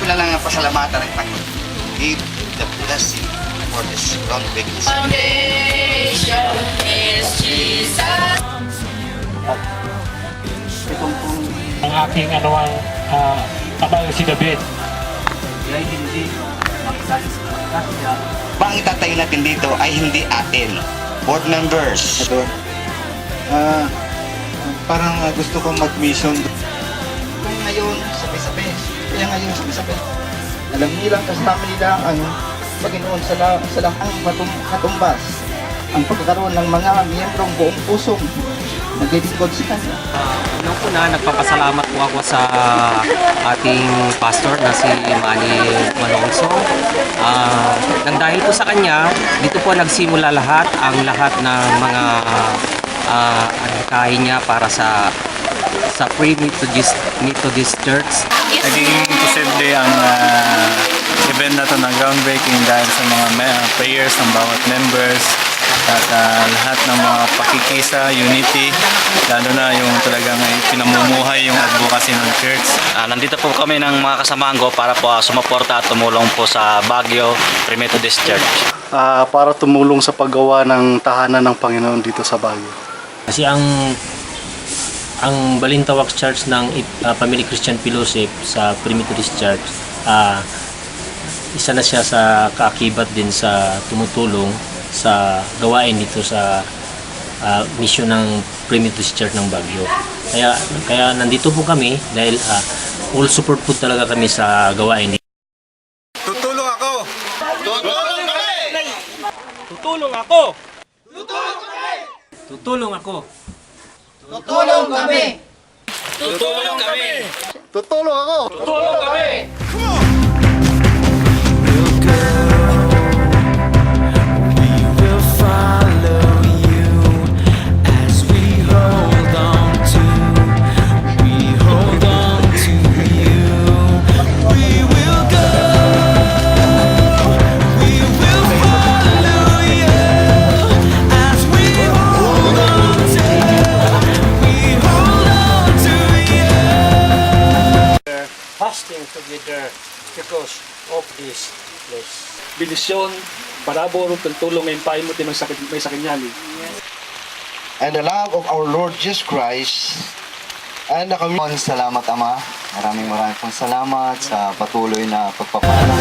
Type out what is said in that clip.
ko na lang ang pasalamatan ng Panginoon. Give the blessing for this groundbreaking Foundation is Jesus. Itong kung ang aking kabayo si David. ay hindi ba ang itatayo natin dito ay hindi atin. Board members. Ito, parang gusto kong mag-mission. Kung ngayon, sabay-sabay. Kaya ngayon, sabay-sabay. Alam nila, kasama nila ang Panginoon sa lahang katumbas. Ang pagkakaroon ng mga miyembrong buong pusong naglilingkod sa Kanya. Unang-una, nagpapasalamat po ako sa ating pastor na si Manny Malonzo. Nang dahil po sa kanya, dito po nagsimula lahat ng mga adhikahin niya para sa Pre-Methodist Church. Naging posible ang event na ito ng groundbreaking dahil sa mga prayers ng bawat members at lahat ng mga pakikisa, unity, lalo na yung talagang pinamumuhay yung advocacy ng church. Nandito po kami ng mga kasamahan ko para po sumuporta at tumulong po sa Baguio Pre-Methodist Church. Para tumulong sa paggawa ng tahanan ng Panginoon dito sa Baguio. Kasi ang Balintawak Church ng Family Christian Fellowship sa Pre-Methodist Church, isa na siya sa kaakibat din sa tumutulong sa gawain dito sa mission ng Pre-Methodist Church ng Baguio. Kaya nandito po kami dahil full support po talaga kami sa gawain. Tutulong ako! Tutulong kami! Tutulong ako! Tutulong ako! Tutulong kami. Tutulong kami! Tutulong ako! Tutulong kami! Fasting together because of this place. Bilisyon, parabor, tulong ngayon pa mo may sakit nyali. And the love of our Lord Jesus Christ. And na kami. Salamat Ama. Maraming pong salamat sa patuloy na pagpapala.